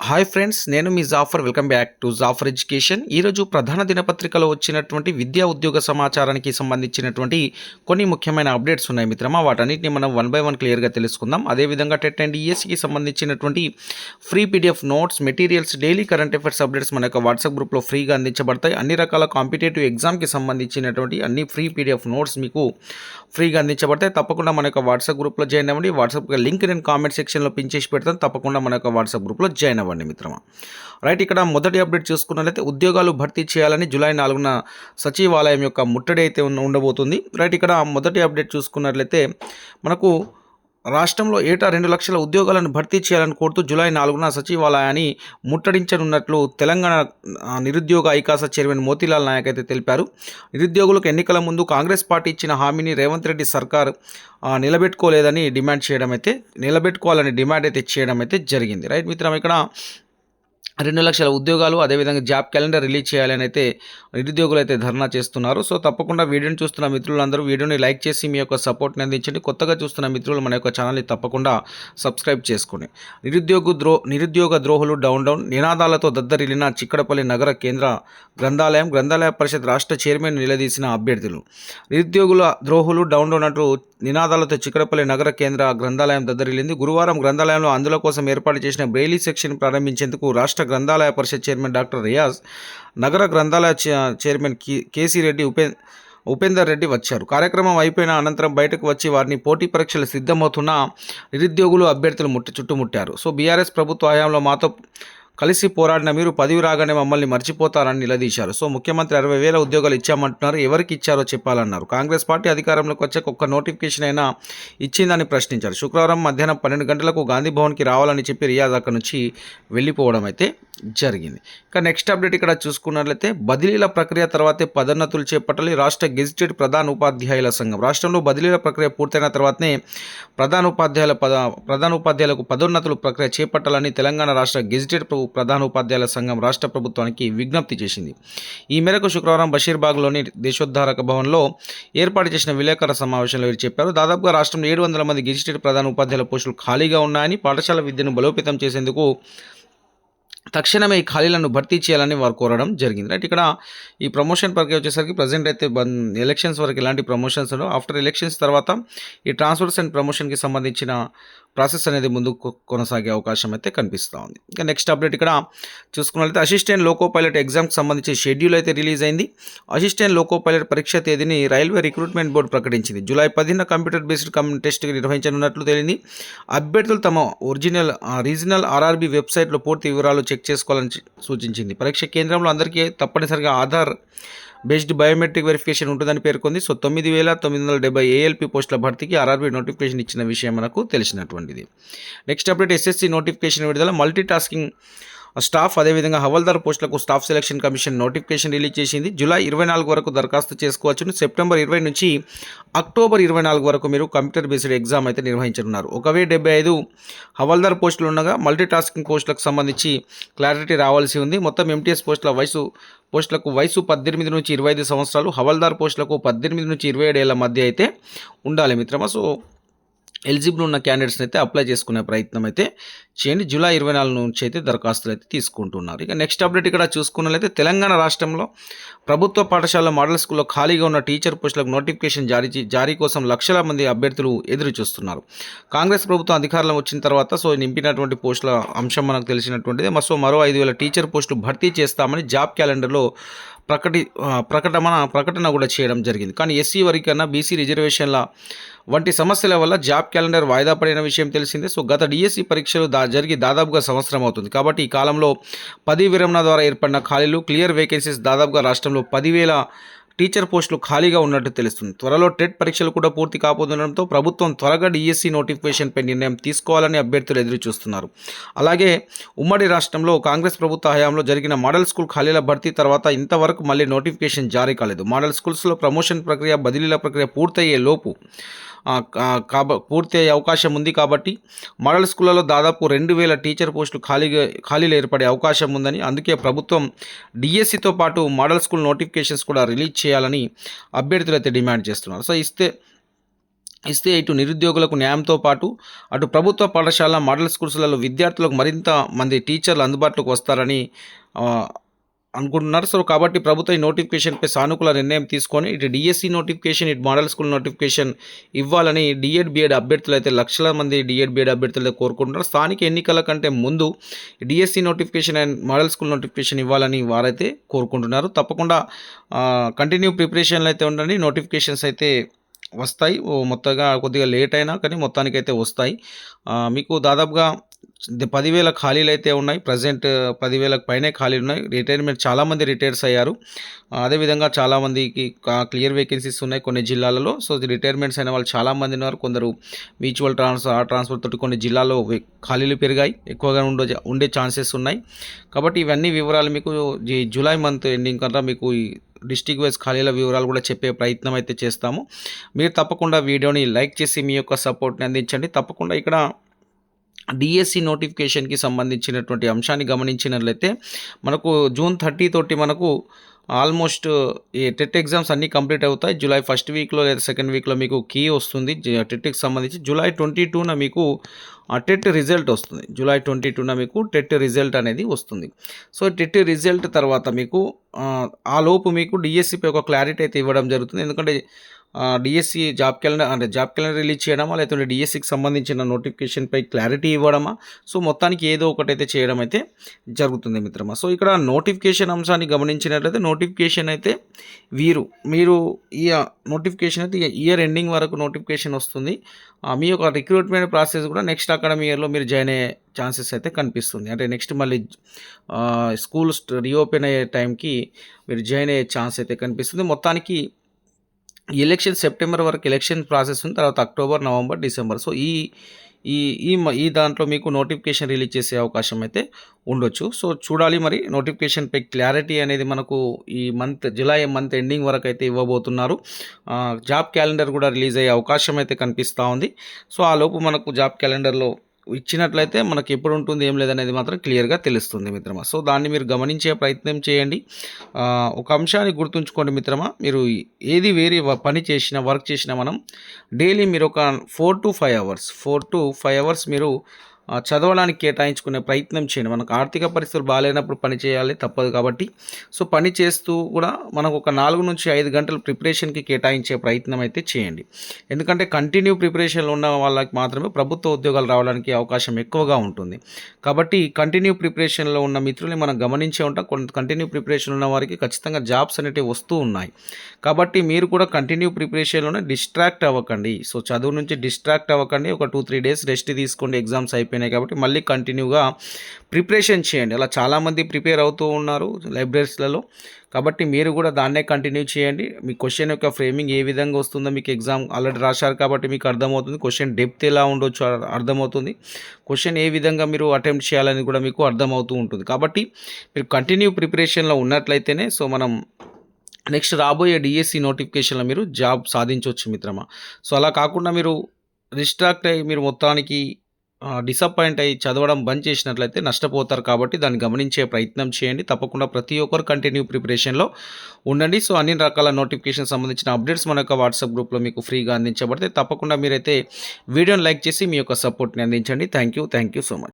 Hi friends, నేను మీ Jafar. Welcome back to Jafar education. ఈరోజు ప్రధాన దినపత్రికలో వచ్చినటువంటి విద్యా ఉద్యోగ సమాచారానికి సంబంధించినటువంటి కొన్ని ముఖ్యమైన అప్డేట్స్ ఉన్నాయి మిత్రమా. వాటన్నిటిని మనం వన్ బై వన్ క్లియర్గా తెలుసుకుందాం. అదేవిధంగా టెట్ అండ్ ఈఎస్సికి సంబంధించినటువంటి free PDF notes, materials, daily current affairs updates మన యొక్క వాట్సాప్ గ్రూప్లో ఫ్రీగా అందించబడతాయి. అన్ని రకాల కాంపిటేటివ్ ఎగ్జామ్కి సంబంధించినటువంటి అన్ని ఫ్రీ పీడిఎఫ్ నోట్స్ మీకు ఫ్రీగా అందించబడతాయి. తప్పకుండా మన యొక్క వాట్సాప్ గ్రూప్లో జాయిన్ అవ్వండి. వాట్సాప్ లింక్ నేను కామెంట్ సెక్షన్లో పిన్ చేసి పెడతాను. తప్పకుండా మన యొక్క వాట్సాప్ గ్రూప్లో జాయిన్ అవ్వండి మిత్రమా. రైట్, ఇక్కడ మొదటి అప్డేట్ చూసుకున్నట్లయితే ఉద్యోగాలు భర్తీ చేయాలని జూలై 4న సచివాలయం యొక్క ముట్టడి అయితే ఉండబోతుంది. రైట్, ఇక్కడ మొదటి అప్డేట్ చూసుకున్నట్లయితే మనకు రాష్ట్రంలో ఏటా 2 లక్షల ఉద్యోగాలను భర్తీ చేయాలని కోరుతూ జూలై 4న సచివాలయాన్ని ముట్టడించనున్నట్లు తెలంగాణ నిరుద్యోగ ఐకాస చైర్మన్ మోతీలాల్ నాయక్ అయితే తెలిపారు. నిరుద్యోగులకు ఎన్నికల ముందు కాంగ్రెస్ పార్టీ ఇచ్చిన హామీని రేవంత్ రెడ్డి సర్కార్ నిలబెట్టుకోవాలని డిమాండ్ అయితే చేయడం అయితే జరిగింది. రైట్ మిత్రం, ఇక్కడ 2 లక్షల ఉద్యోగాలు, అదేవిధంగా జాబ్ క్యాలెండర్ రిలీజ్ చేయాలని అయితే నిరుద్యోగులు అయితే ధర్నా చేస్తున్నారు. సో తప్పకుండా వీడియోని చూస్తున్న మిత్రులందరూ వీడియోని లైక్ చేసి మీ యొక్క సపోర్ట్ని అందించండి. కొత్తగా చూస్తున్న మిత్రులు మన యొక్క ఛానల్ని తప్పకుండా సబ్స్క్రైబ్ చేసుకోండి. నిరుద్యోగ ద్రోహులు డౌన్ నినాదాలతో దద్దరిల్లిన చిక్కడపల్లి నగర కేంద్ర గ్రంథాలయ పరిషత్ రాష్ట్ర చైర్మన్ నిలదీసిన అభ్యర్థులు. నిరుద్యోగుల ద్రోహులు డౌన్ అంటూ నినాదాలతో చిక్కడపల్లి నగర కేంద్ర గ్రంథాలయం దద్దరిల్లింది. గురువారం గ్రంథాలయంలో అందుల కోసం ఏర్పాటు చేసిన బ్రెయిలీ సెక్షన్ ప్రారంభించేందుకు రాష్ట్ర గ్రంథాలయ పరిషత్ చైర్మన్ డాక్టర్ రియాజ్, నగర గ్రంథాలయ చైర్మన్ కేసీ రెడ్డి, ఉపేందర్ రెడ్డి వచ్చారు. కార్యక్రమం అయిపోయిన అనంతరం బయటకు వచ్చి వారిని పోటీ పరీక్షలు సిద్ధమవుతున్న నిరుద్యోగులు, అభ్యర్థులు చుట్టుముట్టారు. సో బీఆర్ఎస్ ప్రభుత్వ హయాంలో మాతో కలిసి పోరాడిన మీరు పదవి రాగానే మమ్మల్ని మర్చిపోతారని నిలదీశారు. సో ముఖ్యమంత్రి 60,000 ఉద్యోగాలు ఇచ్చామంటున్నారు, ఎవరికి ఇచ్చారో చెప్పాలన్నారు. కాంగ్రెస్ పార్టీ అధికారంలోకి వచ్చాక ఒక్క నోటిఫికేషన్ అయినా ఇచ్చిందని ప్రశ్నించారు. శుక్రవారం మధ్యాహ్నం 12 గంటలకు గాంధీ భవన్కి రావాలని చెప్పి రియాజ్ అక్కడి నుంచి వెళ్ళిపోవడం అయితే జరిగింది. ఇక నెక్స్ట్ అప్డేట్ ఇక్కడ చూసుకున్నట్లయితే బదిలీల ప్రక్రియ తర్వాతే పదోన్నతులు చేపట్టాలి రాష్ట్ర గెజిటెడ్ ప్రధాన ఉపాధ్యాయుల సంఘం. రాష్ట్రంలో బదిలీల ప్రక్రియ పూర్తయిన తర్వాతనే ప్రధాన ఉపాధ్యాయులకు పదోన్నతుల ప్రక్రియ చేపట్టాలని తెలంగాణ రాష్ట్ర గెజిటెడ్ ప్రధాన ఉపాధ్యాయుల సంఘం రాష్ట్ర ప్రభుత్వానికి విజ్ఞప్తి చేసింది. ఈ మేరకు శుక్రవారం బషీర్బాగ్లోని దేశోద్ధారక భవన్లో ఏర్పాటు చేసిన విలేకరుల సమావేశంలో వీరు చెప్పారు. దాదాపుగా రాష్ట్రంలో 700 మంది గెజిటెడ్ ప్రధాన ఉపాధ్యాయుల పోస్టులు ఖాళీగా ఉన్నాయని, పాఠశాల విద్యను బలోపేతం చేసేందుకు తక్షణమే ఈ ఖాళీలను భర్తీ చేయాలని వారు కోరడం జరిగింది. రైట్, ఇక్కడ ఈ ప్రమోషన్ ప్రక్రియ వచ్చేసరికి ప్రజెంట్ అయితే ఎలక్షన్స్ వరకు ఎలాంటి ప్రమోషన్స్ ఉండవు. ఆఫ్టర్ ఎలక్షన్స్ తర్వాత ఈ ట్రాన్స్ఫర్స్ అండ్ ప్రమోషన్కి సంబంధించిన ప్రాసెస్ అనేది ముందుకు కొనసాగే అవకాశం అయితే కనిపిస్తూ ఉంది. ఇంకా నెక్స్ట్ అప్డేట్ ఇక్కడ చూసుకున్నట్లయితే అసిస్టెంట్ లోకో పైలట్ ఎగ్జామ్కి సంబంధించి షెడ్యూల్ అయితే రిలీజ్ అయింది. అసిస్టెంట్ లోకో పైలట్ పరీక్ష తేదీని రైల్వే రిక్రూట్మెంట్ బోర్డు ప్రకటించింది. జూలై 10న కంప్యూటర్ బేస్డ్ టెస్ట్ నిర్వహించనున్నట్లు తెలిసింది. అభ్యర్థులు తమ రీజనల్ ఆర్ఆర్బీ వెబ్సైట్లో పూర్తి వివరాలు చెక్ చేసుకోవాలని సూచించింది. పరీక్ష కేంద్రంలో అందరికీ తప్పనిసరిగా ఆధార్ బేస్డ్ బయోమెట్రిక్ వెరిఫికేషన్ ఉంటుందని పేర్కొంది. సో 9,970 ఏఎల్పీ పోస్టుల భర్తీకి ఆర్ఆర్బీ నోటిఫికేషన్ ఇచ్చిన విషయం మనకు తెలిసినటువంటిది. నెక్స్ట్ అప్డేట్ ఎస్ఎస్సి నోటిఫికేషన్ విడుదల. మల్టీ టాస్కింగ్ స్టాఫ్, అదేవిధంగా హవల్దార్ పోస్టులకు staff selection commission notification release చేసింది. జూలై 24 వరకు దరఖాస్తు చేసుకోవచ్చును. సెప్టెంబర్ 20 నుంచి అక్టోబర్ 24 వరకు మీరు కంప్యూటర్ బేస్డ్ ఎగ్జామ్ అయితే నిర్వహించనున్నారు. 1,075 హవల్దార్ పోస్టులు ఉండగా మల్టీ టాస్కింగ్ పోస్టులకు సంబంధించి క్లారిటీ రావాల్సి ఉంది. మొత్తం ఎంటీఎస్ పోస్టులకు వయసు 18 నుంచి 25 సంవత్సరాలు, హవల్దార్ పోస్టులకు 18 నుంచి 27 ఏళ్ల మధ్య అయితే ఉండాలి మిత్రమా. సో ఎలిజిబుల్ ఉన్న క్యాండిడేట్స్ని అయితే అప్లై చేసుకునే ప్రయత్నం అయితే చేయండి. జూలై 24 నుంచి అయితే దరఖాస్తులు అయితే తీసుకుంటున్నారు. ఇక నెక్స్ట్ అప్డేట్ ఇక్కడ చూసుకున్నట్లయితే తెలంగాణ రాష్ట్రంలో ప్రభుత్వ పాఠశాల మోడల్ స్కూల్లో ఖాళీగా ఉన్న టీచర్ పోస్టులకు నోటిఫికేషన్ జారీ కోసం లక్షల మంది అభ్యర్థులు ఎదురు చూస్తున్నారు. కాంగ్రెస్ ప్రభుత్వం అధికారంలో వచ్చిన తర్వాత సో నింపినటువంటి పోస్టుల అంశం మనకు తెలిసినటువంటిది. మరో 5,000 టీచర్ పోస్టులు భర్తీ చేస్తామని జాబ్ క్యాలెండర్లో ప్రకటన కూడా చేయడం జరిగింది. కానీ ఎస్సీ వర్గీకరణ, బీసీ రిజర్వేషన్ల వంటి సమస్యల వల్ల జాబ్ క్యాలెండర్ వాయిదా పడిన విషయం తెలిసిందే. సో గత డిఎస్సి పరీక్షలు జరిగి దాదాపుగా సంవత్సరం అవుతుంది. కాబట్టి ఈ కాలంలో పదవీ విరమణ ద్వారా ఏర్పడిన ఖాళీలు, క్లియర్ వేకెన్సీస్ దాదాపుగా రాష్ట్రంలో 10,000 టీచర్ పోస్టులు ఖాళీగా ఉన్నట్టు తెలుస్తుంది. త్వరలో టెట్ పరీక్షలు కూడా పూర్తి కాబోతుండడంతో ప్రభుత్వం త్వరగా డిఎస్సి నోటిఫికేషన్పై నిర్ణయం తీసుకోవాలని అభ్యర్థులు ఎదురు చూస్తున్నారు. అలాగే ఉమ్మడి రాష్ట్రంలో కాంగ్రెస్ ప్రభుత్వ హయాంలో జరిగిన మోడల్ స్కూల్ ఖాళీల భర్తీ తర్వాత ఇంతవరకు మళ్ళీ నోటిఫికేషన్ జారీ కాలేదు. మోడల్ స్కూల్స్లో ప్రమోషన్ ప్రక్రియ, బదిలీల ప్రక్రియ పూర్తయ్యే లోపు పూర్తి అయ్యే అవకాశం ఉంది. కాబట్టి మోడల్ స్కూళ్ళలో దాదాపు 2,000 టీచర్ పోస్టులు ఖాళీలు ఏర్పడే అవకాశం ఉందని, అందుకే ప్రభుత్వం డిఎస్సితో పాటు మోడల్ స్కూల్ నోటిఫికేషన్స్ కూడా రిలీజ్ చేయాలని అభ్యర్థులు అయితే డిమాండ్ చేస్తున్నారు. సో ఇస్తే ఇటు నిరుద్యోగులకు న్యాయంతో పాటు అటు ప్రభుత్వ పాఠశాల మోడల్ స్కూల్స్లలో విద్యార్థులకు మరింత మంది టీచర్లు అందుబాటులోకి వస్తారని అనుకుంటున్నారు. సో కాబట్టి ప్రభుత్వం ఈ నోటిఫికేషన్పై సానుకూల నిర్ణయం తీసుకొని ఇటు డిఎస్సి నోటిఫికేషన్, ఇటు మోడల్ స్కూల్ నోటిఫికేషన్ ఇవ్వాలని డిఎడ్ బిఎడ్ అభ్యర్థులు అయితే లక్షల మంది డిఎడ్ బిఎడ్ అభ్యర్థులు కోరుకుంటున్నారు. స్థానిక ఎన్నికల కంటే ముందు DSC notification and model school notification ఇవ్వాలని వారైతే కోరుకుంటున్నారు. తప్పకుండా కంటిన్యూ ప్రిపరేషన్లు అయితే ఉండండి. నోటిఫికేషన్స్ అయితే వస్తాయి. మొత్తగా కొద్దిగా లేట్ అయినా కానీ మొత్తానికైతే వస్తాయి. మీకు దాదాపుగా 10,000 ఖాళీలు అయితే ఉన్నాయి. ప్రజెంట్ 10,000కు పైనే ఖాళీలు ఉన్నాయి. రిటైర్మెంట్ చాలామంది రిటైర్స్ అయ్యారు. అదేవిధంగా చాలామందికి క్లియర్ వేకెన్సీస్ ఉన్నాయి కొన్ని జిల్లాలలో. సో రిటైర్మెంట్స్ అయిన వాళ్ళు చాలామంది ఉన్నారు. కొందరు మ్యూచువల్ ట్రాన్స్ఫర్ తోటి కొన్ని జిల్లాల్లో ఖాళీలు పెరిగాయి, ఎక్కువగా ఉండే ఛాన్సెస్ ఉన్నాయి. కాబట్టి ఇవన్నీ వివరాలు మీకు జూలై మంత్ ఎండింగ్ కన్నా మీకు డిస్ట్రిక్ట్ వైజ్ ఖాళీల వివరాలు కూడా చెప్పే ప్రయత్నం అయితే చేస్తాము. మీరు తప్పకుండా వీడియోని లైక్ చేసి మీ యొక్క సపోర్ట్ని అందించండి. తప్పకుండా ఇక్కడ డిఎస్సి నోటిఫికేషన్కి సంబంధించినటువంటి అంశాన్ని గమనించినట్లయితే మనకు జూన్ 30 తోటి మనకు ఆల్మోస్ట్ ఈ టెట్ ఎగ్జామ్స్ అన్నీ కంప్లీట్ అవుతాయి. జూలై ఫస్ట్ వీక్లో లేదా సెకండ్ వీక్లో మీకు కీ వస్తుంది టెట్కి సంబంధించి. జూలై 22న మీకు టెట్ రిజల్ట్ వస్తుంది. జూలై 22న మీకు టెట్ రిజల్ట్ అనేది వస్తుంది. సో టెట్ రిజల్ట్ తర్వాత మీకు ఆ లోపు మీకు డిఎస్సిపై ఒక క్లారిటీ అయితే ఇవ్వడం జరుగుతుంది. ఎందుకంటే డిఎస్సి జాబ్ క్యాలెండర్ రిలీజ్ చేయడమా, లేకపోతే డిఎస్సికి సంబంధించిన నోటిఫికేషన్పై క్లారిటీ ఇవ్వడమా, సో మొత్తానికి ఏదో ఒకటైతే చేయడం అయితే జరుగుతుంది మిత్రమా. సో ఇక్కడ నోటిఫికేషన్ అంశాన్ని గమనించినట్లయితే నోటిఫికేషన్ అయితే మీరు ఈ నోటిఫికేషన్ అయితే ఇయర్ ఎండింగ్ వరకు నోటిఫికేషన్ వస్తుంది. మీ యొక్క రిక్రూట్మెంట్ ప్రాసెస్ కూడా నెక్స్ట్ అకాడమీ ఇయర్లో మీరు జాయిన్ అయ్యే ఛాన్సెస్ అయితే కనిపిస్తుంది. అంటే నెక్స్ట్ మళ్ళీ స్కూల్స్ రీఓపెన్ అయ్యే టైంకి మీరు జాయిన్ అయ్యే ఛాన్స్ అయితే కనిపిస్తుంది. మొత్తానికి ఎలక్షన్ సెప్టెంబర్ వరకు ఎలక్షన్ ప్రాసెస్ ఉంది. తర్వాత అక్టోబర్, నవంబర్, డిసెంబర్. సో ఈ దాంట్లో మీకు నోటిఫికేషన్ రిలీజ్ చేసే అవకాశం అయితే ఉండొచ్చు. సో చూడాలి మరి నోటిఫికేషన్పై క్లారిటీ అనేది మనకు ఈ జూలై మంత్ ఎండింగ్ వరకు అయితే ఇవ్వబోతున్నారు. జాబ్ క్యాలెండర్ కూడా రిలీజ్ అయ్యే అవకాశం అయితే కనిపిస్తూ ఉంది. సో ఆ లోపు మనకు జాబ్ క్యాలెండర్లో ఇచ్చినట్లయితే మనకి ఎప్పుడు ఉంటుంది ఏం లేదనేది మాత్రం క్లియర్గా తెలుస్తుంది మిత్రమా. సో దాన్ని మీరు గమనించే ప్రయత్నం చేయండి. ఒక అంశాన్ని గుర్తుంచుకోండి మిత్రమా, మీరు ఏది వేరే వర్క్ చేసినా మనం డైలీ మీరు ఒక 4 to 5 అవర్స్ మీరు చదవడానికి కేటాయించుకునే ప్రయత్నం చేయండి. మనకు ఆర్థిక పరిస్థితులు బాగాలేనప్పుడు పని చేయాలి, తప్పదు. కాబట్టి సో పని చేస్తూ కూడా మనకు ఒక 4 నుంచి 5 గంటలు ప్రిపరేషన్కి కేటాయించే ప్రయత్నం అయితే చేయండి. ఎందుకంటే కంటిన్యూ ప్రిపరేషన్లో ఉన్న వాళ్ళకి మాత్రమే ప్రభుత్వ ఉద్యోగాలు రావడానికి అవకాశం ఎక్కువగా ఉంటుంది. కాబట్టి కంటిన్యూ ప్రిపరేషన్లో ఉన్న మిత్రుల్ని మనం గమనించే ఉంటాం. కంటిన్యూ ప్రిపరేషన్ ఉన్న వారికి ఖచ్చితంగా జాబ్స్ అనేవి వస్తూ ఉన్నాయి. కాబట్టి మీరు కూడా కంటిన్యూ ప్రిపరేషన్లోనే డిస్ట్రాక్ట్ అవ్వకండి. సో చదువు నుంచి డిస్ట్రాక్ట్ అవ్వకండి. ఒక 2-3 డేస్ రెస్ట్ తీసుకోండి. ఎగ్జామ్స్ అయిపోయినాయి కాబట్టి మళ్ళీ కంటిన్యూగా ప్రిపరేషన్ చేయండి. అలా చాలామంది ప్రిపేర్ అవుతూ ఉన్నారు లైబ్రరీస్లలో. కాబట్టి మీరు కూడా దాన్నే కంటిన్యూ చేయండి. మీ క్వశ్చన్ యొక్క ఫ్రేమింగ్ ఏ విధంగా వస్తుందో మీకు ఎగ్జామ్ ఆల్రెడీ రాశారు కాబట్టి మీకు అర్థమవుతుంది. క్వశ్చన్ డెప్త్ ఎలా ఉండొచ్చు అర్థమవుతుంది. క్వశ్చన్ ఏ విధంగా మీరు అటెంప్ట్ చేయాలని కూడా మీకు అర్థమవుతూ ఉంటుంది. కాబట్టి మీరు కంటిన్యూ ప్రిపరేషన్లో ఉన్నట్లయితేనే సో మనం నెక్స్ట్ రాబోయే డిఎస్సి నోటిఫికేషన్లో మీరు జాబ్ సాధించవచ్చు మిత్రమా. సో అలా కాకుండా మీరు డిస్ట్రాక్ట్ అయ్యి మీరు మొత్తానికి డిసప్పాయింట్ అయ్యి చదవడం బంద్ చేసినట్లయితే నష్టపోతారు. కాబట్టి దాన్ని గమనించే ప్రయత్నం చేయండి. తప్పకుండా ప్రతి ఒక్కరు కంటిన్యూ ప్రిపరేషన్లో ఉండండి. సో అన్ని రకాల నోటిఫికేషన్ సంబంధించిన అప్డేట్స్ మన యొక్క వాట్సాప్ గ్రూప్లో మీకు ఫ్రీగా అందించబడితే తప్పకుండా మీరైతే వీడియోని లైక్ చేసి మీ యొక్క సపోర్ట్ని అందించండి. Thank you so much.